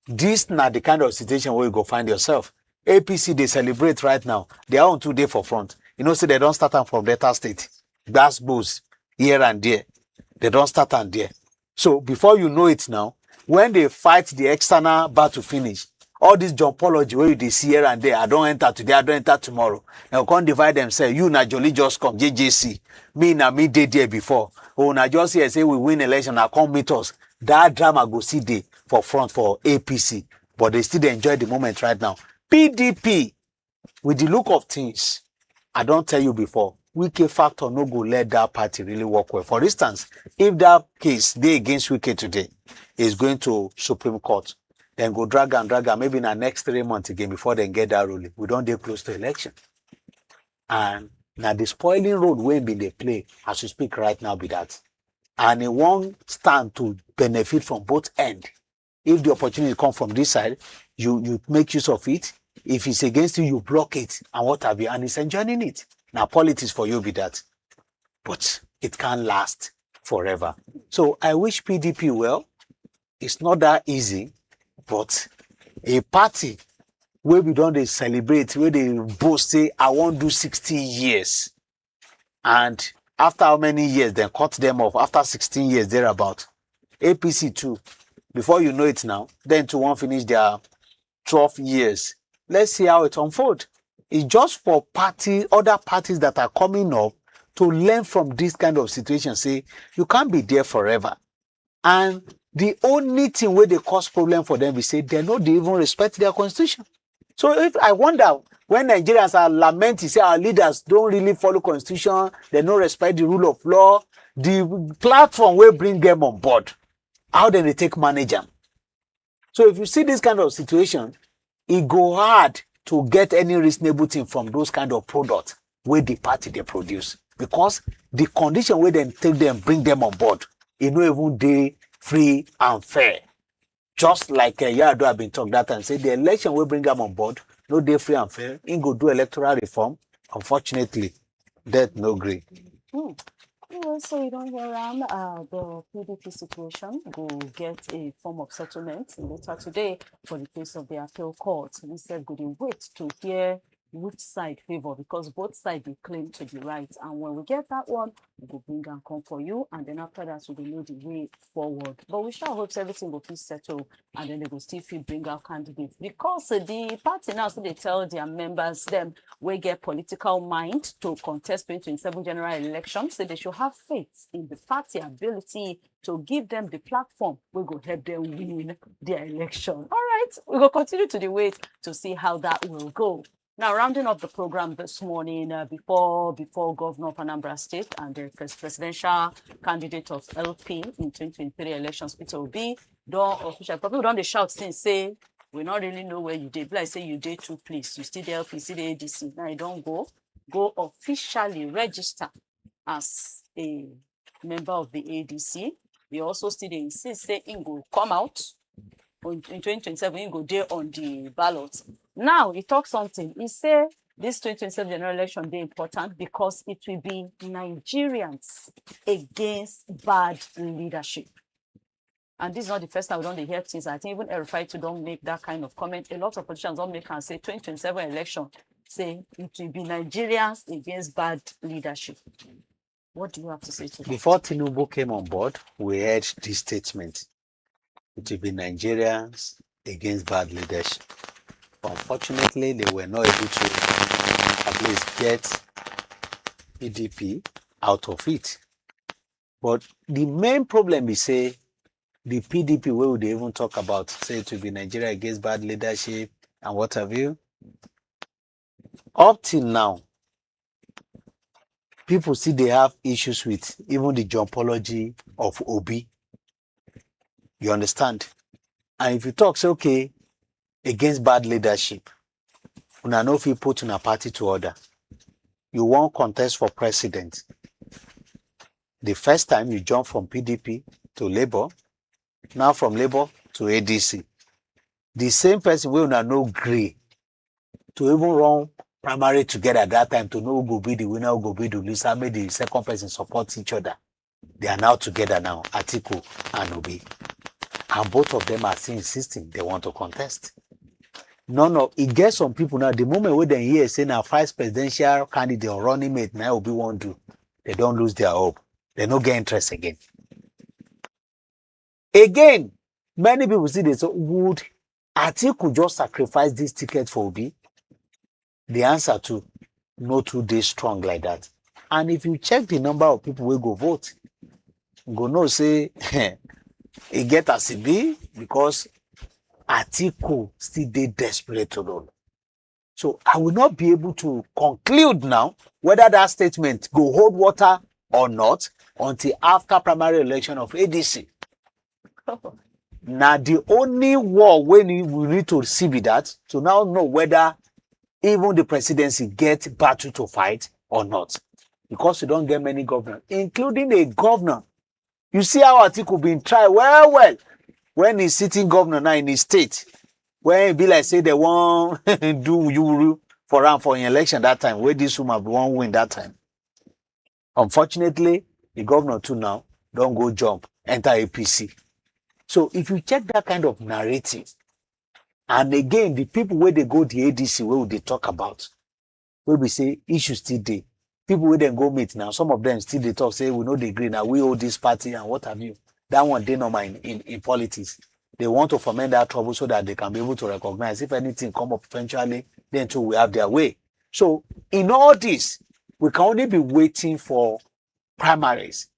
S3: this not the kind of situation where you go find yourself. APC, they celebrate right now. They are on 2 days for front. You know, say they don't start them from Delta State. That's both here and there. They don't start on there. So before you know it now, when they fight the external battle finish, all this jumpology where you see here and there, I don't enter today, I don't enter tomorrow. They can't divide themselves. You na jolly just come, JJC. Me na me did there before. Oh, na just here say we win election, I come meet us. That drama go see day for front for APC. But they still enjoy the moment right now. PDP, with the look of things, I don't tell you before, Wike factor no go let that party really work well. For instance, if that case they against Wike today is going to Supreme Court, then go drag and maybe in the next 3 months again before they get that ruling. We don't get close to election. And now the spoiling road won't be the play as we speak right now be that. And it won't stand to benefit from both ends. If the opportunity come from this side, you make use of it. If it's against you, you block it and what have you, and it's enjoying it. Now politics for you be that. But it can't last forever. So I wish PDP well. It's not that easy, but a party where we don't they celebrate, where they both say, I won't do 60 years. And after how many years, then cut them off. After 16 years, thereabout. APC too. Before you know it now, then to one finish their 12 years. Let's see how it unfolds. It's just for other parties that are coming up to learn from this kind of situation. Say, you can't be there forever. And the only thing where they cause problem for them, we say they even respect their constitution. So if I wonder, when Nigerians are lamenting, say our leaders don't really follow constitution, they don't respect the rule of law, the platform will bring them on board. How do they take manage them? So if you see this kind of situation, it go hard to get any reasonable thing from those kind of products where the party they produce. Because the condition where they take them, bring them on board, it no even day free and fair. Just like Yar'Adua have been talking that and say the election will bring them on board, no day free and fair. In go do electoral reform. Unfortunately, that no agree.
S1: Well, so you don't hear around the PDP situation go get a form of settlement later today for the case of the appeal court. We said go dey wait to hear which side favor because both sides they claim to be right. And when we get that one, we go bring and come for you. And then after that, we will know the way forward. But we shall hope everything will be settled and then they will still bring out candidates. Because the party now, so they tell their members, them, we get political mind to contest 2027 general elections. So they should have faith in the party ability to give them the platform. We go help them win their election. All right, we will continue to wait to see how that will go. Now, rounding up the program this morning, before Governor of Anambra State and the presidential candidate of LP in 2023 elections, Peter Obi, don't official people don't they shout since say we not really know where you did. Like say you did two please, you still the LP, still the ADC. Now you don't go officially register as a member of the ADC. We also still insist say in go come out in 2027, in go there on the ballot. Now, he talks something. He said this 2027 general election is important because it will be Nigerians against bad leadership. And this is not the first time we don't hear things. I think even Erifai don't make that kind of comment. A lot of politicians don't make and say 2027 election, say it will be Nigerians against bad leadership. What do you have to say to that?
S3: Before Tinubu came on board, we heard this statement. It will be Nigerians against bad leadership. Unfortunately, they were not able to at least get PDP out of it. But the main problem is, say, the PDP, where would they even talk about, say, to be Nigeria against bad leadership and what have you? Up till now, people see they have issues with even the jumpology of Obi. You understand? And if you talk, say, okay, against bad leadership, una no fit put una party to order. You won't contest for president. The first time you jump from PDP to Labour, now from Labour to ADC. The same person will una no agree to even run primary together at that time to know who go be the winner, who go be the loser, make the second person support each other. They are now together now, Atiku and Obi. And both of them are still insisting they want to contest. No, it gets some people now. The moment where they hear saying a vice presidential candidate or running mate now will be one do, they don't lose their hope. They don't get interest again. Again, many people see this. Would Atiku just sacrifice this ticket for Obi? The answer to no 2 days strong like that. And if you check the number of people who go vote, go no say it get as it be because Atiku still dey desperate to know. So I will not be able to conclude now whether that statement go hold water or not until after primary election of ADC. Now the only war we need to see be that to now know whether even the presidency get battle to fight or not. Because you don't get many governors, including a governor. You see how Atiku been tried well when he's sitting governor now in his state. When it be like say they won't do you for an election that time, where this woman won't win that time. Unfortunately, the governor too now don't go jump, enter APC. So if you check that kind of narrative, and again, the people where they go the ADC, where would they talk about? Where we say issues still there. People where they go meet now, some of them still they talk, say we know they agree now, we hold this party and what have you. That one they normal in politics. They want to foment that trouble so that they can be able to recognize if anything come up eventually, then too we have their way. So in all this, we can only be waiting for primaries.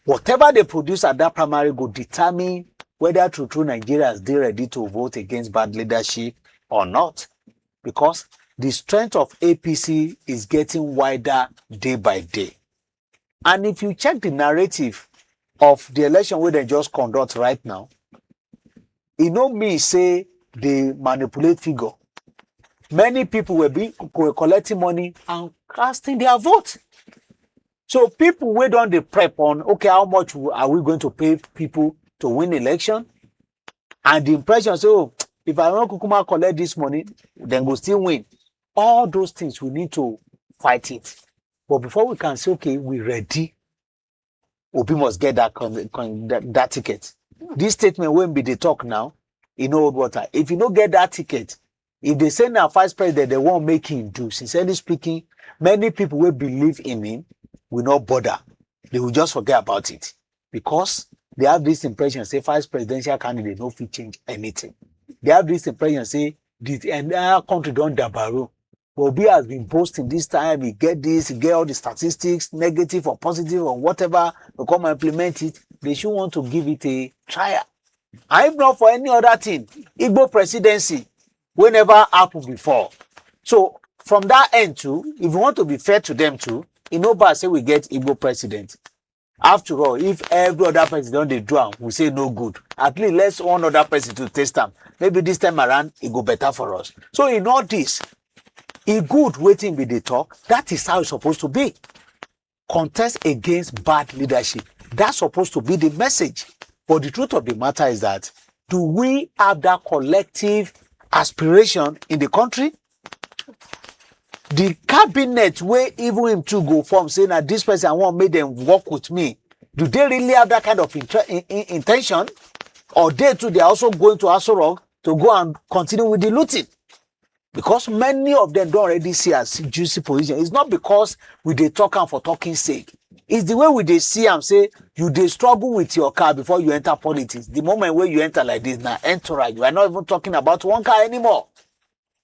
S3: Whatever they produce at that primary will determine whether true Nigerians they ready to vote against bad leadership or not. Because the strength of APC is getting wider day by day. And if you check the narrative of the election where they just conduct right now, it no mean say they manipulate figure. Many people were collecting money and casting their vote. So people wait on the prep on, okay, how much are we going to pay people to win election? And the impression, so if I don't kukuma collect this money, then we'll still win. All those things, we need to fight it. But before we can say, okay, we're ready, Obi must get that ticket. This statement won't be the talk now in old water. If you don't get that ticket, if they say now vice president, they won't make him do. Sincerely speaking, many people will believe in him, will not bother. They will just forget about it. Because they have this impression, say, vice presidential candidate, no fit change anything. They have this impression, say, the entire country don't dabaru. Obi has been boasting this time, he get this, he get all the statistics, negative or positive or whatever, to come and implement it. They should want to give it a trial. And if not for any other thing, Igbo presidency will never happen before. So from that end too, if you want to be fair to them too, in no bad say we get Igbo president. After all, if every other president they do, we say no good. At least let's one other person to test them. Maybe this time around it go better for us. So in all this, a good waiting with the talk. That is how it's supposed to be. Contest against bad leadership. That's supposed to be the message. But the truth of the matter is that, do we have that collective aspiration in the country? The cabinet where even him to go from saying that this person I want make them work with me. Do they really have that kind of intention? Or they too, they are also going to Aso Rock to go and continue with the looting? Because many of them don't already see as juicy position. It's not because we they talk and for talking's sake. It's the way we they see and say you they struggle with your car before you enter politics. The moment where you enter like this now, entourage, you are not even talking about one car anymore.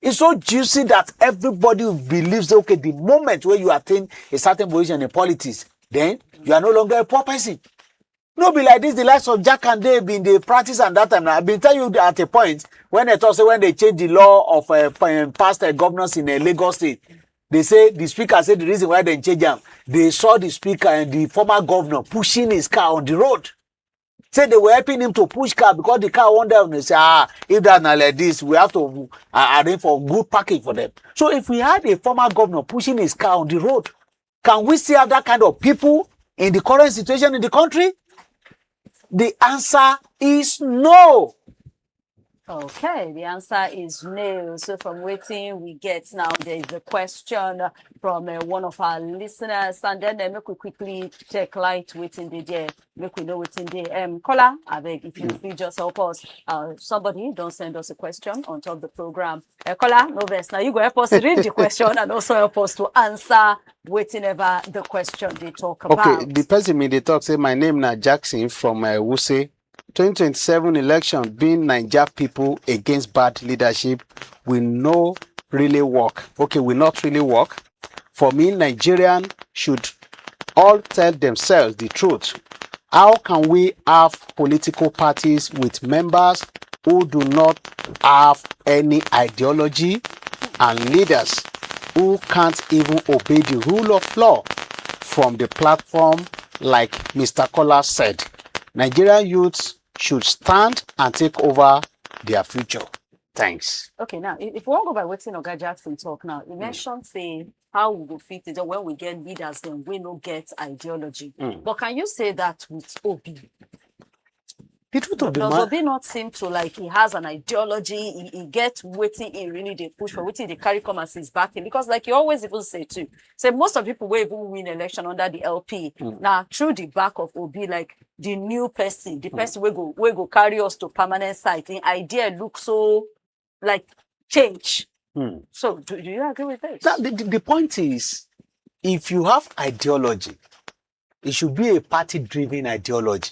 S3: It's so juicy that everybody believes that, okay, the moment where you attain a certain position in politics, then you are no longer a poor person. No be like this, the likes of Jack and Dave in the practice and that time. Now, I've been telling you at a point, when they talk, say when they change the law of past governors in Lagos State, they say, the speaker said the reason why they change them, they saw the speaker and the former governor pushing his car on the road. Say they were helping him to push car because the car one day and they say, if that's not like this, we have to arrange for good parking for them. So if we had a former governor pushing his car on the road, can we still have that kind of people in the current situation in the country? The answer is no.
S1: Okay, the answer is no. So from waiting, we get now there is a question from one of our listeners, and then make we quickly check light waiting the day, make we know waiting the caller. I beg if you feel just help us. Somebody don't send us a question on top of the program. Caller, no best. Now you go help us read the question and also help us to answer waiting ever the question they talk about.
S4: Okay, the person they talk say my name na Jackson from Wuse. 2027 election being Naija people against bad leadership will not really work. Okay, will not really work. For me, Nigerians should all tell themselves the truth. How can we have political parties with members who do not have any ideology and leaders who can't even obey the rule of law from the platform, like Mr. Kola said. Nigerian youths should stand and take over their future. Thanks.
S1: Okay, now if we want to go by what Oga Jackson talk now, you mentioned say how we go fit it when we get leaders, then we no get ideology. But can you say that with Obi?
S3: The truth of the
S1: Does
S3: matter,
S1: Obi not seem to like he has an ideology, he gets waiting, he really they push for waiting, they carry come as his backing? Because like you always even say too, say most of people will even win election under the LP. Now through the back of Obi, like the new person, the person we go carry us to permanent site. The idea looks so like change. So do you agree with this?
S3: the point is, if you have ideology, it should be a party-driven ideology.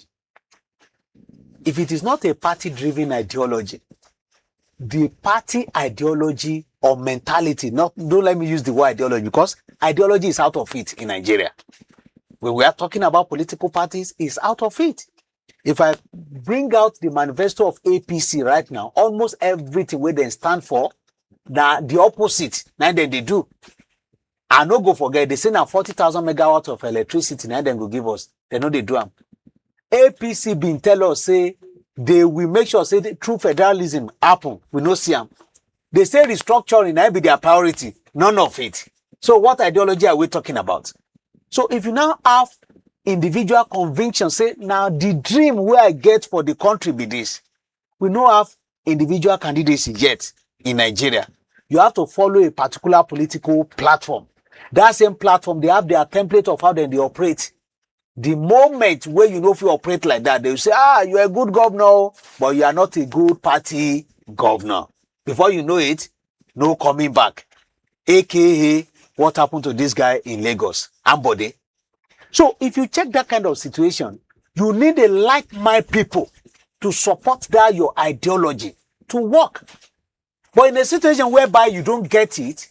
S3: If it is not a party-driven ideology, the party ideology or mentality, don't let me use the word ideology, because ideology is out of it in Nigeria. When we are talking about political parties, it's out of it. If I bring out the manifesto of APC right now, almost everything where they stand for, the opposite, now then they do. I no go forget, they say now 40,000 megawatts of electricity, now then go give us. They know they do them. APC been tell us, say, they will make sure, say, true federalism happen. We no see them. They say restructuring now be their priority. None of it. So what ideology are we talking about? So if you now have individual conviction, say, now the dream where I get for the country be this. We don't have individual candidacy yet in Nigeria. You have to follow a particular political platform. That same platform, they have their template of how they operate. The moment where you know if you operate like that, they will say, you're a good governor, but you are not a good party governor. Before you know it, no coming back. AKA, what happened to this guy in Lagos? Ambode. So if you check that kind of situation, you need a like-minded people to support that your ideology to work. But in a situation whereby you don't get it,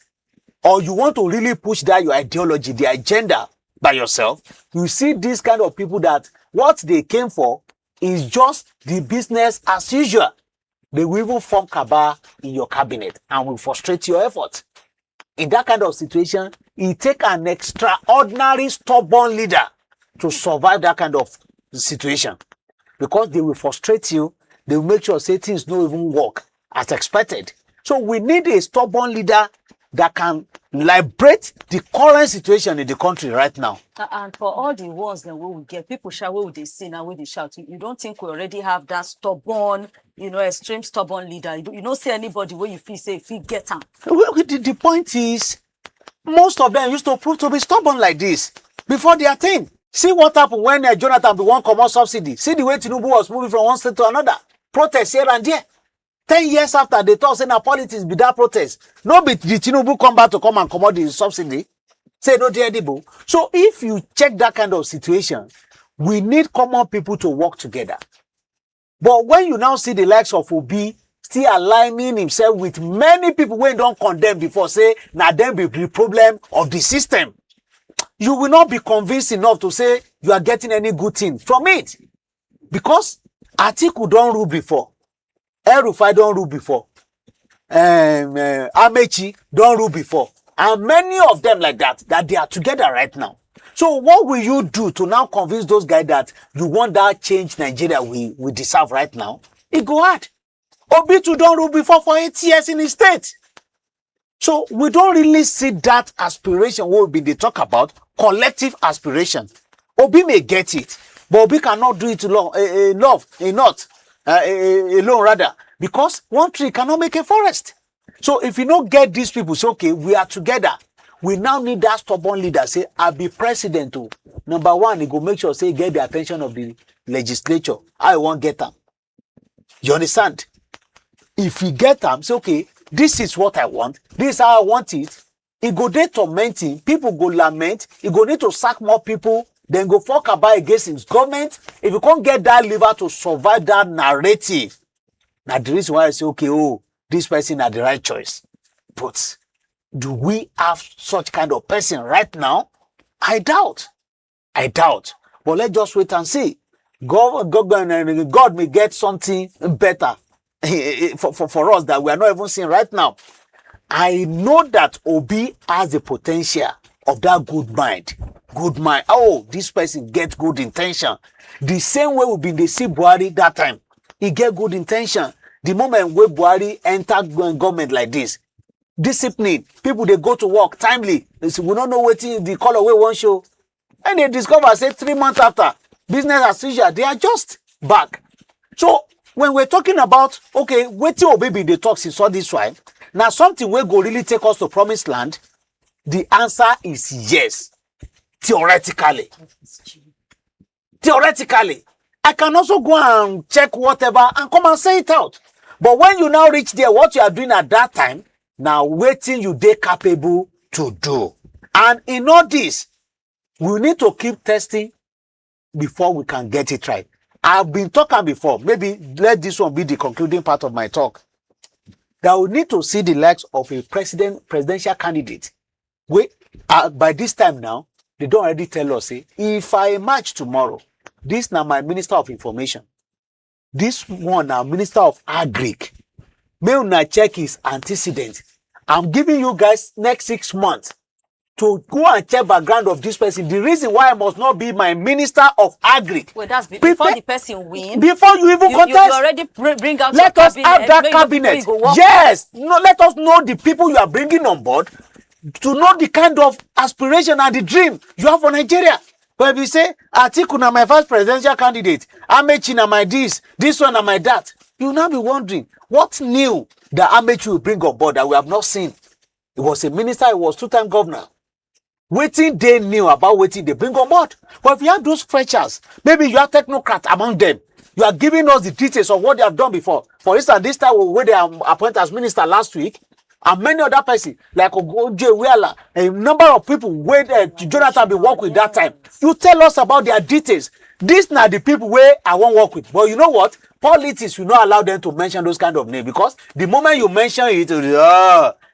S3: or you want to really push that your ideology, the agenda by yourself, you see these kind of people that what they came for is just the business as usual. They will even form cabal in your cabinet and will frustrate your efforts. In that kind of situation, it takes an extraordinary stubborn leader to survive that kind of situation. Because they will frustrate you, they will make sure say things don't even work as expected. So we need a stubborn leader that can liberate the current situation in the country right now.
S1: And for all the ones that we will get, people shout, what would they say now, what they shout? You don't think we already have that stubborn, extreme stubborn leader? You don't see anybody where you feel say, if you get them.
S3: Well, the point is, most of them used to prove to be stubborn like this before their thing. See what happened when Jonathan be one common subsidy. See the way Tinubu was moving from one state to another. Protest here and there. 10 years after, they thought, say, now politics be that protest. No, but the Tinubu come back to come and commot the subsidy. Say, no, they're edible. So if you check that kind of situation, we need common people to work together. But when you now see the likes of Obi still aligning himself with many people who don't condemn before, say, now them be the problem of the system, you will not be convinced enough to say you are getting any good thing from it. Because Atiku don't rule before. El-Rufai don't rule before. Amechi don't rule before. And many of them like that they are together right now. So what will you do to now convince those guys that you want that change Nigeria we deserve right now? It go hard. Obi too don't rule before for 8 years in his state. So we don't really see that aspiration what they talk about, collective aspiration. Obi may get it, but Obi cannot do it alone, rather, because one tree cannot make a forest. So if you don't get these people, say, okay, we are together. We now need that stubborn leader. Say, I'll be president too. Number one, he go make sure, say, get the attention of the legislature. I won't get them. You understand? If we get them, say, okay, this is what I want. This is how I want it. It go there tormenting. People go lament. It go need to sack more people. Then go fuck about against his government. If you can't get that leader to survive that narrative, now the reason why I say, okay, this person had the right choice. But do we have such kind of person right now? I doubt. But let's just wait and see. God may get something better for us that we are not even seeing right now. I know that Obi has the potential of that good mind. Good mind. Oh, this person gets good intention. The same way we been they see Buhari that time. He get good intention. The moment where Buhari enter government like this, discipline, people they go to work timely. They say, we don't know what the color we want show. And they discover, say 3 months after, business as usual, they are just back. So when we're talking about, okay, waiting or baby they talk since all this while, now something will go really take us to promised land, the answer is yes. Theoretically. Theoretically. I can also go and check whatever and come and say it out. But when you now reach there, what you are doing at that time, now waiting you they capable to do. And in all this, we need to keep testing before we can get it right. I've been talking before. Maybe let this one be the concluding part of my talk. That we need to see the likes of a presidential candidate. By this time now, they don't already tell us, say, if I emerge tomorrow, this now my Minister of Information, this one now Minister of Agric, may una check his antecedent. I'm giving you guys next 6 months to go and check background of this person. The reason why I must not be my Minister of Agric.
S1: Well, that's before the person wins.
S3: Before you even contest.
S1: You already bring out
S3: let
S1: your
S3: us
S1: cabinet.
S3: have that cabinet. Yes. No, let us know the people you are bringing on board to know the kind of aspiration and the dream you have for Nigeria. But if you say, Atiku na my first presidential candidate, Amechi na my this one na my that, you will now be wondering, what new that Amechi will bring on board that we have not seen? He was a minister, he was 2-time governor. Waiting they knew about waiting they bring on board. But if you have those freshers, maybe you are technocrat among them, you are giving us the details of what they have done before. For instance, this time where they are appointed as minister last week, and many other persons like Ogoje Wela, a number of people where Jonathan be work with that time. You tell us about their details. These are the people where I won't work with. But you know what? Politics will not allow them to mention those kind of names, because the moment you mention it,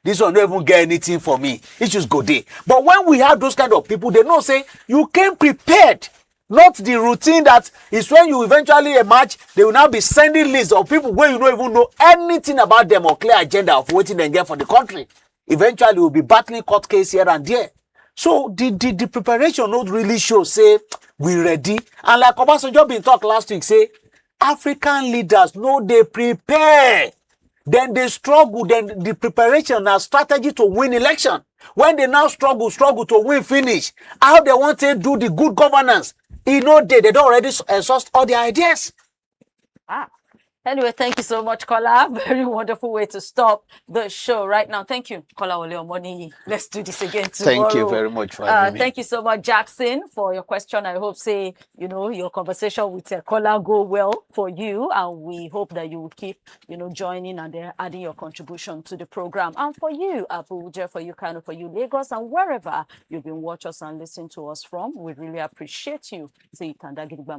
S3: this one don't even get anything for me. It just go there. But when we have those kind of people, they know say you came prepared. Not the routine that is when you eventually emerge, they will now be sending lists of people where you don't even know anything about them or clear agenda of what they get for the country. Eventually, we'll be battling court case here and there. So the preparation not really show, say, we ready. And like Obasanjo been talk last week, say, African leaders know they prepare. Then they struggle, then the preparation and strategy to win election. When they now struggle to win finish, how they want to do the good governance, they don't already exhaust all their ideas.
S1: Anyway, thank you so much, Kola. Very wonderful way to stop the show right now. Thank you, Kola Oleomoni. Let's do this again tomorrow.
S3: Thank you very much for having me.
S1: Thank you so much, Jackson, for your question. I hope, your conversation with Kola go well for you. And we hope that you will keep, joining and adding your contribution to the program. And for you, Abuja, for you, Kano, for you, Lagos, and wherever you've been watching us and listening to us from, we really appreciate you. So you can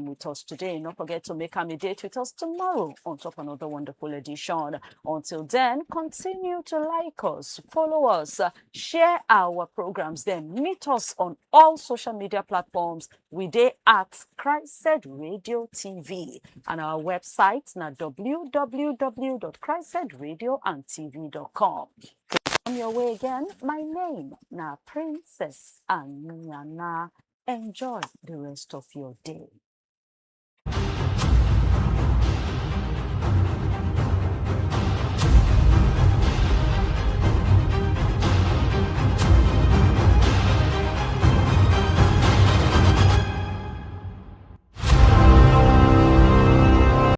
S1: with us today. Don't forget to make a date with us tomorrow on top of another wonderful edition. Until then, continue to like us, follow us, share our programs, then meet us on all social media platforms. We dey at Christ Radio TV, and our website na www.christradioandtv.com. On your way again, my name na Princess Anyana. Enjoy the rest of your day.